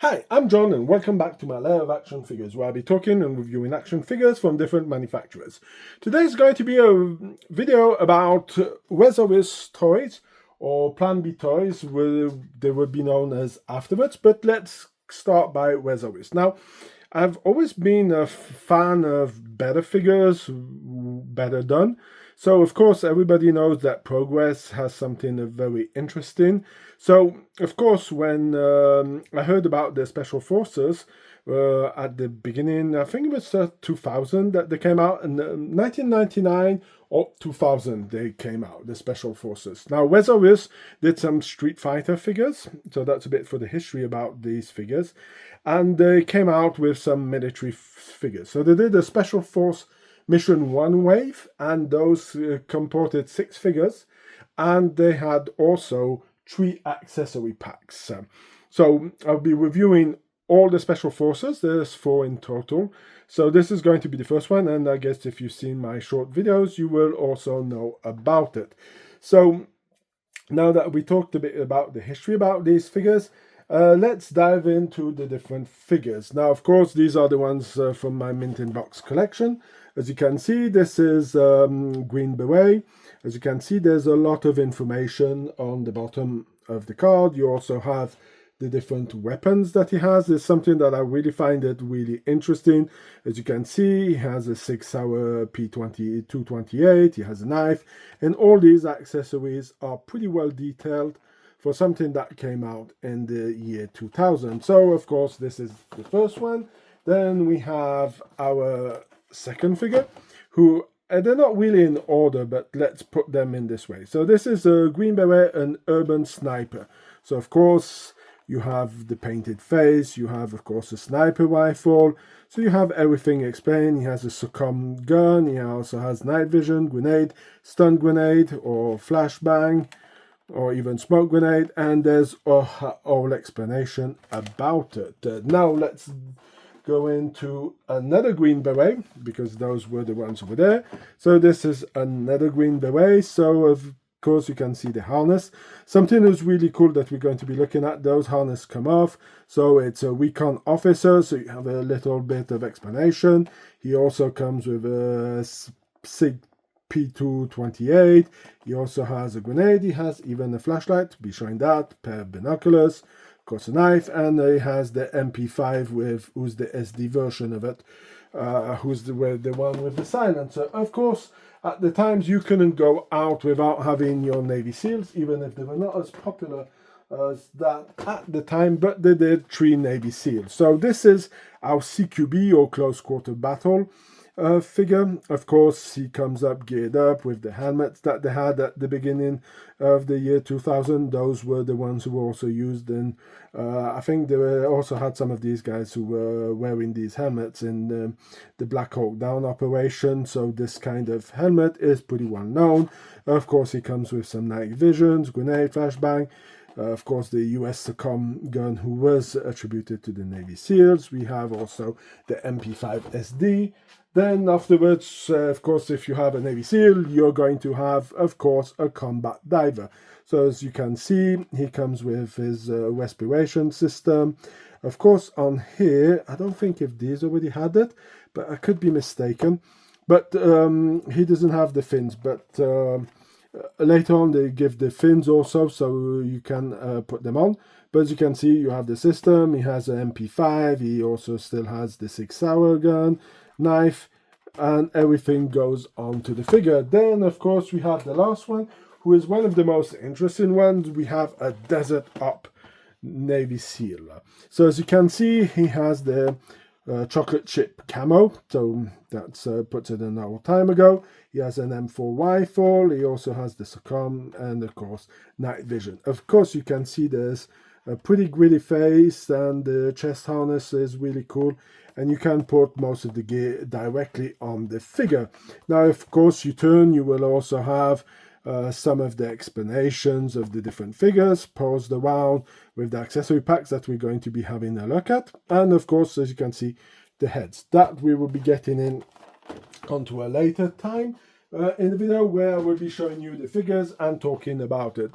Hi, I'm John and welcome back to my Lair of Action Figures, where I'll be talking and reviewing action figures from different manufacturers. Today's going to be a video about Resaurus Toys, or Plan B Toys, they would be known as afterwards, but let's start by Resaurus. Now, I've always been a fan of better figures, better done. So, of course, everybody knows that Progress has something very interesting. So, of course, when I heard about the Special Forces at the beginning, I think it was 2000 that they came out, in 1999 or 2000 they came out, the Special Forces. Now, Resaurus did some Street Fighter figures, so that's a bit for the history about these figures. And they came out with some military figures. So they did a Special Force Mission 1 wave, and those comported 6 figures, and they had also 3 accessory packs. So I'll be reviewing all the Special Forces. There's 4 in total. So this is going to be the first one, and I guess if you've seen my short videos, you will also know about it. So now that we talked a bit about the history about these figures, let's dive into the different figures. Now, of course, these are the ones from my Mint in Box collection. As you can see, this is Green Beret. As you can see, there's a lot of information on the bottom of the card. You also have the different weapons that he has. Is something that I really find it really interesting. As you can see, he has a 6-hour P228, he has a knife, and all these accessories are pretty well detailed for something that came out in the year 2000. So, of course, this is the first one. Then we have our second figure, who they're not really in order, but let's put them in this way. So this is a Green Beret, an urban sniper. So, of course, you have the painted face, you have, of course, a sniper rifle, so you have everything explained. He has a succumb gun, he also has night vision, grenade, stun grenade, or flashbang, or even smoke grenade, and there's a whole explanation about it. Now let's go into another Green Beret, because those were the ones over there. So this is another Green Beret, so of course you can see the harness. Something is really cool that we're going to be looking at. Those harness come off, so it's a recon officer, so you have a little bit of explanation. He also comes with a SIG P228. He also has a grenade, he has even a flashlight, to be showing that, pair of binoculars, of course a knife, and he has the MP5 with, who's the SD version of it, who's the one with the silencer. Of course, at the times you couldn't go out without having your Navy SEALs, even if they were not as popular as that at the time, but they did 3 Navy SEALs. So this is our CQB, or Close Quarter Battle figure. Of course, he comes up geared up with the helmets that they had at the beginning of the year 2000. Those were the ones who were also used in, I think they also had some of these guys who were wearing these helmets in the Black Hawk Down operation. So this kind of helmet is pretty well known. Of course, he comes with some night visions, grenade, flashbang. Of course, the US SOCOM gun, who was attributed to the Navy SEALs. We have also the MP5 SD. Then afterwards, of course, if you have a Navy SEAL, you're going to have, of course, a combat diver. So as you can see, he comes with his respiration system. Of course, on here, I don't think if these already had it, but I could be mistaken. But he doesn't have the fins, but later on they give the fins also, so you can put them on. But as you can see, you have the system. He has an MP5. He also still has the 6-hour gun, knife, and everything goes onto the figure. Then, of course, we have the last one, who is one of the most interesting ones. We have a Desert Op Navy SEAL. So as you can see, he has the chocolate chip camo, so that's puts it in a long time ago. He has an M4 rifle, he also has the SOCOM, and of course night vision. Of course, you can see there's a pretty gritty face, and the chest harness is really cool, and you can put most of the gear directly on the figure. Now, of course, you turn, you will also have some of the explanations of the different figures posed around with the accessory packs that we're going to be having a look at. And of course, as you can see, the heads that we will be getting in onto a later time in the video, where I will be showing you the figures and talking about it.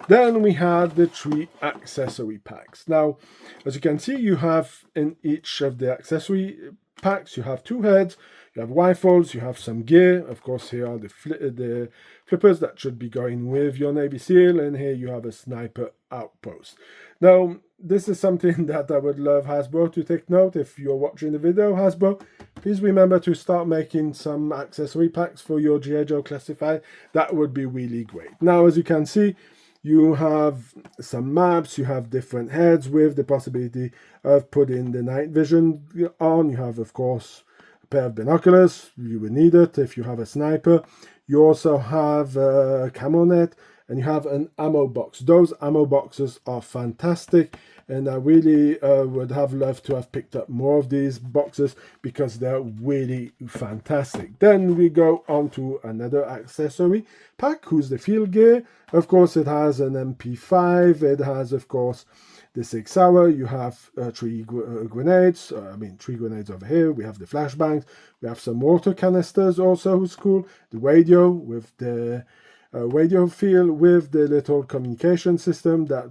Then we had the 3 accessory packs. Now, as you can see, you have in each of the accessory packs, you have 2 heads, you have rifles, you have some gear. Of course, here are the flippers that should be going with your Navy SEAL, and here you have a sniper outpost. Now, this is something that I would love Hasbro to take note. If you're watching the video, Hasbro, please remember to start making some accessory packs for your G.I. Joe Classified. That would be really great. Now, as you can see, you have some maps, you have different heads with the possibility of putting the night vision on. You have, of course, a pair of binoculars. You would need it if you have a sniper. You also have a camo net, and you have an ammo box. Those ammo boxes are fantastic, and I really would have loved to have picked up more of these boxes because they're really fantastic. Then we go on to another accessory pack, who's the field gear. Of course, it has an MP5. It has, of course, the 6 hour. You have 3 grenades. 3 grenades over here. We have the flashbangs. We have some water canisters also, who's cool. The radio with the radio field with the little communication system that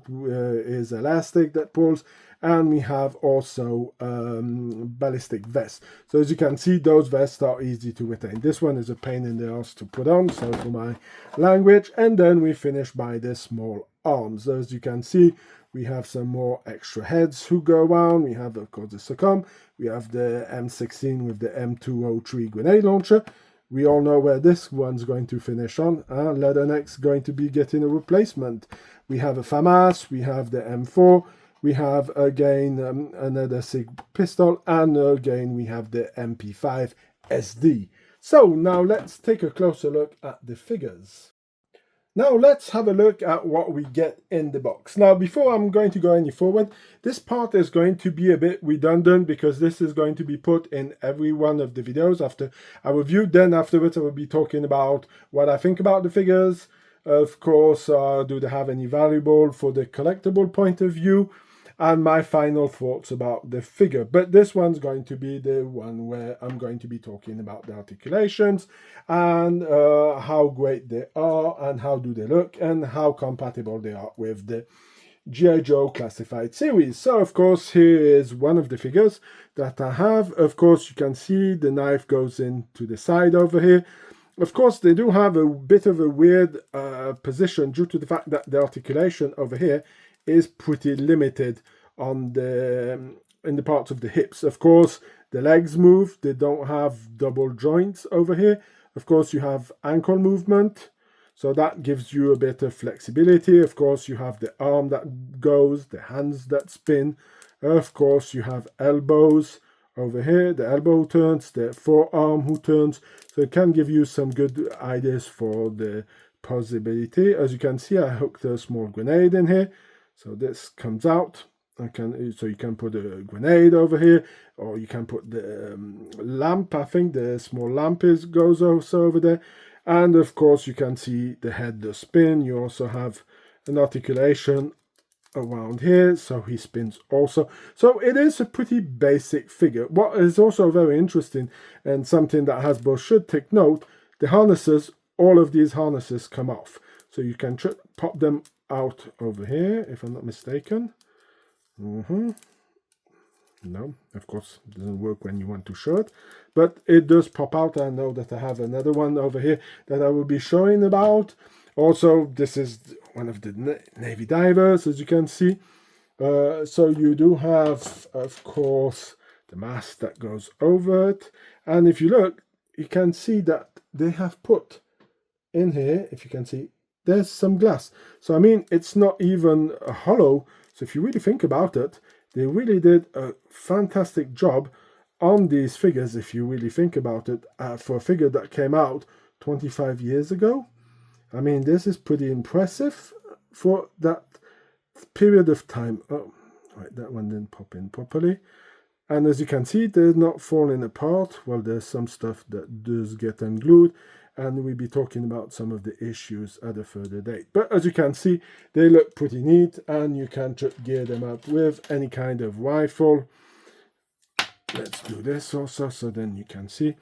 is elastic that pulls, and we have also ballistic vests. So as you can see, those vests are easy to retain. This one is a pain in the ass to put on, so for my language. And then we finish by the small arms. As you can see, we have some more extra heads who go around. We have, of course, the Succumb. We have the M16 with the M203 grenade launcher. We all know where this one's going to finish on. Leatherneck's going to be getting a replacement. We have a FAMAS, we have the M4, we have again another SIG pistol, and again we have the MP5 SD. So now let's take a closer look at the figures. Now let's have a look at what we get in the box. Now before I'm going to go any forward, this part is going to be a bit redundant because this is going to be put in every one of the videos after I review. Then afterwards I will be talking about what I think about the figures. Of course, do they have any valuable for the collectible point of view, and my final thoughts about the figure. But this one's going to be the one where I'm going to be talking about the articulations and how great they are and how do they look and how compatible they are with the G.I. Joe Classified series. So of course, here is one of the figures that I have. Of course, you can see the knife goes into the side over here. Of course, they do have a bit of a weird position due to the fact that the articulation over here is pretty limited on the in the parts of the hips. Of course, the legs move. They don't have double joints over here. Of course, you have ankle movement, so that gives you a bit of flexibility. Of course, you have the arm that goes, the hands that spin. Of course, you have elbows over here. The elbow turns, the forearm who turns. So it can give you some good ideas for the possibility. As you can see, I hooked a small grenade in here. So this comes out. So you can put a grenade over here, or you can put the lamp. I think the small lamp goes also over there. And of course, you can see the head does spin. You also have an articulation around here, so he spins also. So it is a pretty basic figure. What is also very interesting and something that Hasbro should take note, the harnesses, all of these harnesses come off. So you can pop them out over here, if I'm not mistaken. No, of course, it doesn't work when you want to show it, but it does pop out. I know that I have another one over here that I will be showing about. Also, this is one of the Navy divers, as you can see. So you do have, of course, the mask that goes over it. And if you look, you can see that they have put in here, if you can see, there's some glass. So, I mean, it's not even hollow. So if you really think about it, they really did a fantastic job on these figures, if you really think about it, for a figure that came out 25 years ago. I mean, this is pretty impressive for that period of time. Oh, right, that one didn't pop in properly. And as you can see, they're not falling apart. Well, there's some stuff that does get unglued, and we'll be talking about some of the issues at a further date. But as you can see, they look pretty neat, and you can gear them up with any kind of rifle. Let's do this also, so then you can see.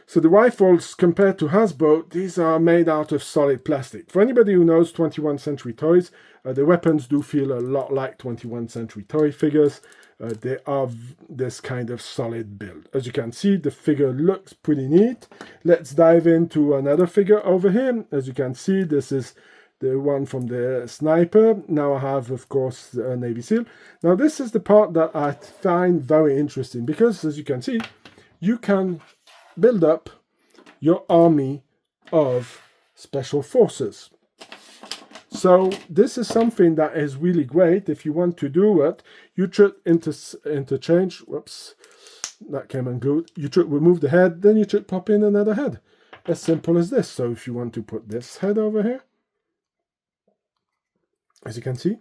So the rifles, compared to Hasbro, these are made out of solid plastic. For anybody who knows 21st century toys, the weapons do feel a lot like 21st century toy figures. They are this kind of solid build. As you can see, the figure looks pretty neat. Let's dive into another figure over here. As you can see, this is the one from the sniper. Now I have, of course, a Navy SEAL. Now this is the part that I find very interesting because, as you can see, you can build up your army of special forces. So this is something that is really great. If you want to do it, you should interchange. Whoops, that came unglued. You should remove the head, then you should pop in another head. As simple as this. So if you want to put this head over here, as you can see,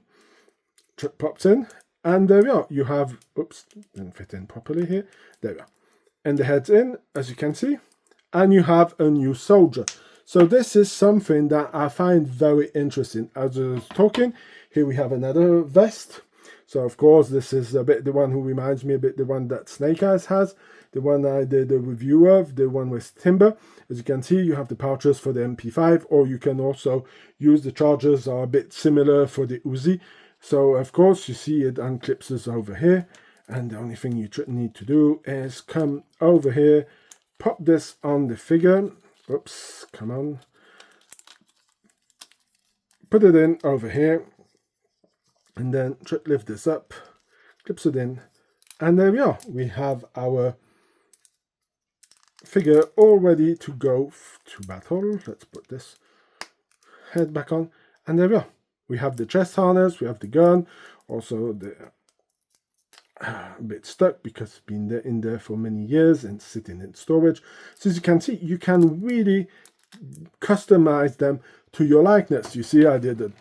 it pops in, and there we are. You have, oops, didn't fit in properly here. There we are. And the head's in, as you can see, and you have a new soldier. So this is something that I find very interesting. As I was talking, here we have another vest. So of course, this is a bit the one who reminds me a bit the one that Snake Eyes has, the one I did a review of, the one with Timber. As you can see, you have the pouches for the MP5, or you can also use the chargers are a bit similar for the Uzi. So of course, you see it unclips over here, and the only thing you need to do is come over here, pop this on the figure. Oops, come on. Put it in over here, and then lift this up, clips it in, and there we are. We have our figure all ready to go to battle. Let's put this head back on, and there we are. We have the chest harness, we have the gun, also the a bit stuck because it's been in there for many years and sitting in storage. So as you can see, you can really customize them to your likeness. You see, I did a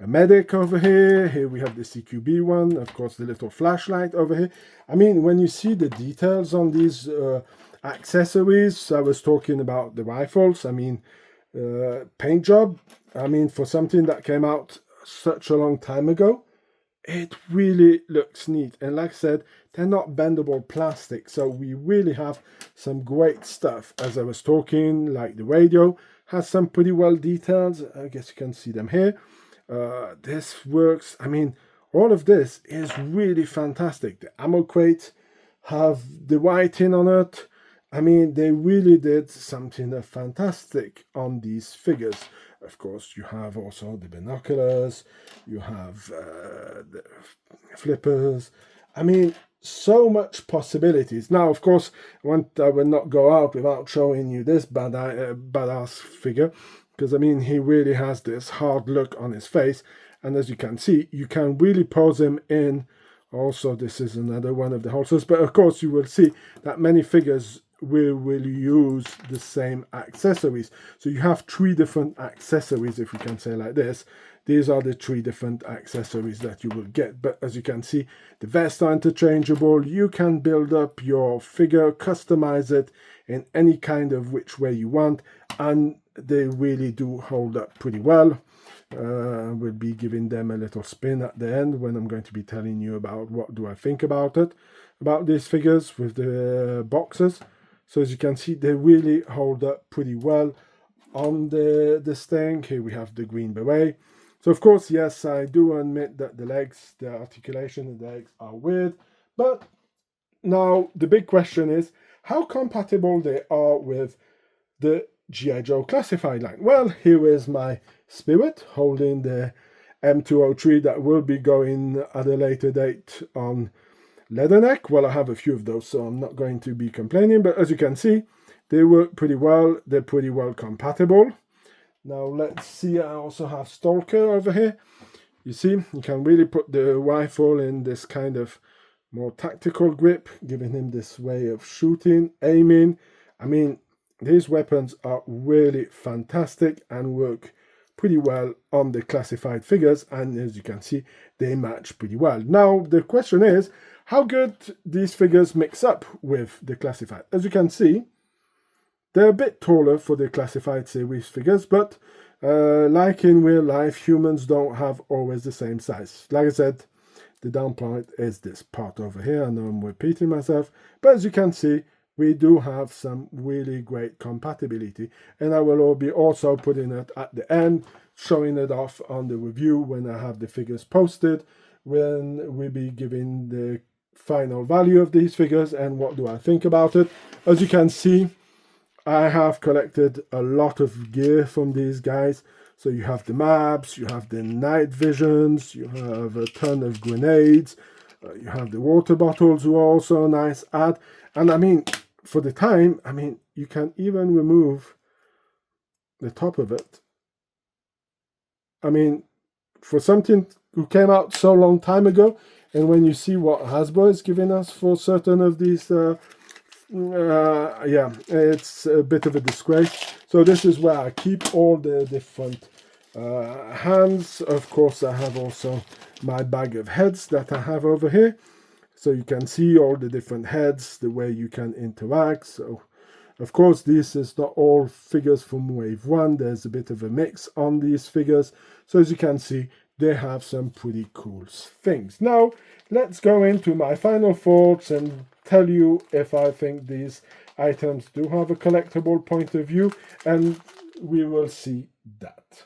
medic over here. Here we have the CQB one, of course, the little flashlight over here. I mean, when you see the details on these accessories, I was talking about the rifles. I mean, paint job. I mean, for something that came out such a long time ago, it really looks neat. And like I said, they're not bendable plastic, so we really have some great stuff. As I was talking, like the radio has some pretty well details. I guess you can see them here. This works. I mean, all of this is really fantastic. The ammo crate have the writing on it. I mean, they really did something fantastic on these figures. Of course, you have also the binoculars, you have the flippers. I mean, so much possibilities. Now, of course, I will not go out without showing you this badass figure, because, I mean, he really has this hard look on his face. And as you can see, you can really pose him in. Also, this is another one of the holsters. But, of course, you will see that many figures will use the same accessories. So you have 3 different accessories, if we can say like this. These are the 3 different accessories that you will get. But as you can see, the vests are interchangeable. You can build up your figure, customize it in any kind of which way you want, and they really do hold up pretty well. We'll be giving them a little spin at the end when I'm going to be telling you about what do I think about these figures with the boxes. So as you can see, they really hold up pretty well on this thing. Here we have the green beret. So of course, yes, I do admit that the legs, the articulation of the legs are weird. But now the big question is how compatible they are with the G.I. Joe classified line. Well, here is my Spirit holding the M203 that will be going at a later date on Leatherneck. Well, I have a few of those, so I'm not going to be complaining. But as you can see, they work pretty well. They're pretty well compatible. Now, let's see. I also have Stalker over here. You see, you can really put the rifle in this kind of more tactical grip, giving him this way of shooting, aiming. I mean, these weapons are really fantastic and work pretty well on the classified figures. And as you can see, they match pretty well. Now, the question is, how good these figures mix up with the classified. As you can see, they're a bit taller for the classified series figures, but like in real life, humans don't have always the same size. Like I said, the down point is this part over here. I know I'm repeating myself, but as you can see, we do have some really great compatibility, and I will be also putting it at the end, showing it off on the review when I have the figures posted, when we be giving the final value of these figures and what do I think about it. As you can see, I have collected a lot of gear from these guys. So you have the maps, you have the night visions, you have a ton of grenades, you have the water bottles, who are also a nice add. And I mean, for the time, I mean, you can even remove the top of it. I mean, for something who came out so long time ago, and when you see what Hasbro is giving us for certain of these, yeah, it's a bit of a disgrace. So this is where I keep all the different hands. Of course, I have also my bag of heads that I have over here. So you can see all the different heads, the way you can interact. So, of course, this is not all figures from Wave 1. There's a bit of a mix on these figures. So as you can see, they have some pretty cool things. Now, let's go into my final thoughts and tell you if I think these items do have a collectible point of view, and we will see that.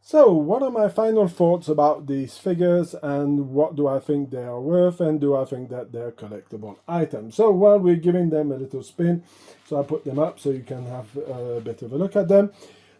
So, what are my final thoughts about these figures, and what do I think they are worth, and do I think that they're collectible items? So, while we're giving them a little spin, so I put them up so you can have a bit of a look at them.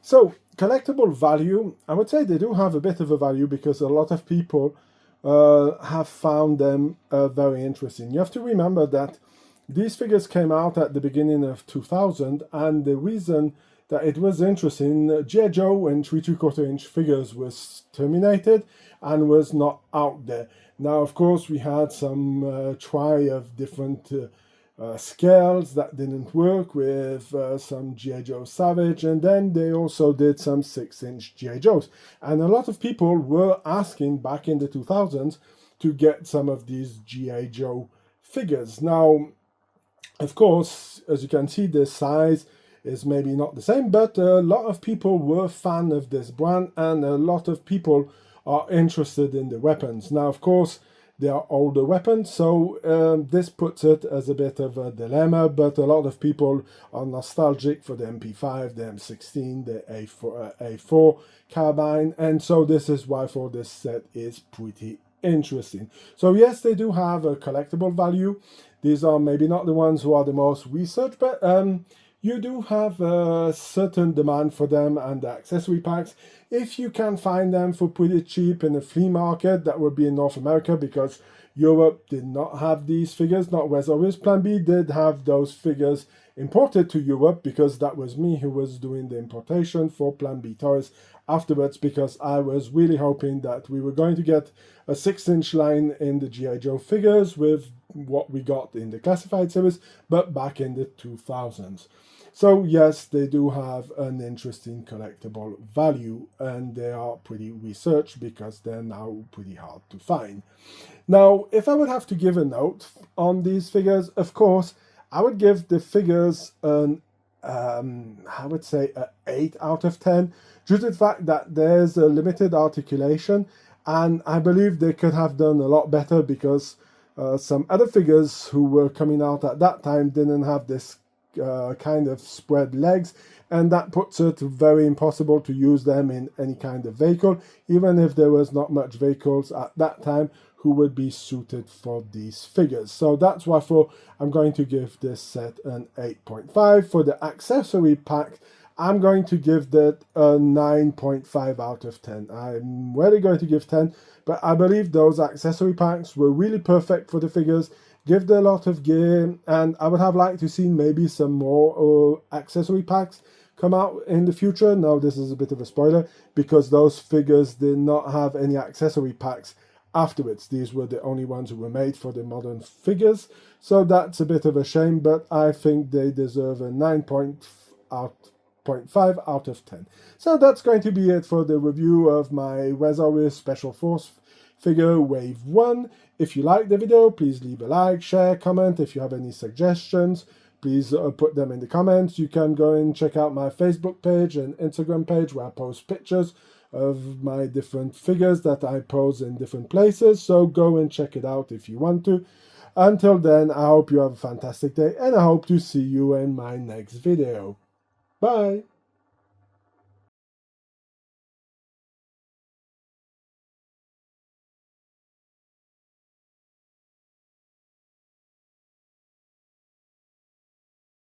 So, collectible value, I would say they do have a bit of a value because a lot of people have found them very interesting. You have to remember that these figures came out at the beginning of 2000, and the reason that it was interesting, G.I. Joe and 3 3/4-inch figures was terminated and was not out there. Now, of course, we had some try of different scales that didn't work with some G.I. Joe Savage, and then they also did some 6-inch G.I. Joes. And a lot of people were asking back in the 2000s to get some of these G.I. Joe figures. Now, of course, as you can see, the size is maybe not the same, but a lot of people were fan of this brand, and a lot of people are interested in the weapons. Now, of course, they are older weapons, so this puts it as a bit of a dilemma, but a lot of people are nostalgic for the MP5, the M16, the A4 carbine, and so this is why for this set is pretty interesting. So yes, they do have a collectible value. These are maybe not the ones who are the most researched, but you do have a certain demand for them and the accessory packs. If you can find them for pretty cheap in a flea market, that would be in North America, because Europe did not have these figures. Not Resaurus Plan B did have those figures imported to Europe, because that was me who was doing the importation for Plan B Toys afterwards, because I was really hoping that we were going to get a 6-inch line in the G.I. Joe figures with what we got in the classified series, but back in the 2000s. So yes, they do have an interesting collectible value, and they are pretty researched because they're now pretty hard to find. Now, if I would have to give a note on these figures, of course, I would give the figures an, I would say, an 8 out of 10, due to the fact that there's a limited articulation, and I believe they could have done a lot better, because some other figures who were coming out at that time didn't have this kind of spread legs, and that puts it very impossible to use them in any kind of vehicle, even if there was not much vehicles at that time who would be suited for these figures. So that's why I'm going to give this set an 8.5. For the accessory pack, I'm going to give that a 9.5 out of 10. I'm really going to give 10, but I believe those accessory packs were really perfect for the figures, give a lot of gear, and I would have liked to see maybe some more accessory packs come out in the future. Now, this is a bit of a spoiler, because those figures did not have any accessory packs afterwards. These were the only ones who were made for the modern figures, so that's a bit of a shame, but I think they deserve a 9.5 out of 10. So that's going to be it for the review of my Resaurus Special Force figure Wave 1. If you like the video, please leave a like, share, comment. If you have any suggestions, please put them in the comments. You can go and check out my Facebook page and Instagram page, where I post pictures of my different figures that I pose in different places. So go and check it out if you want to. Until then, I hope you have a fantastic day, and I hope to see you in my next video. Bye!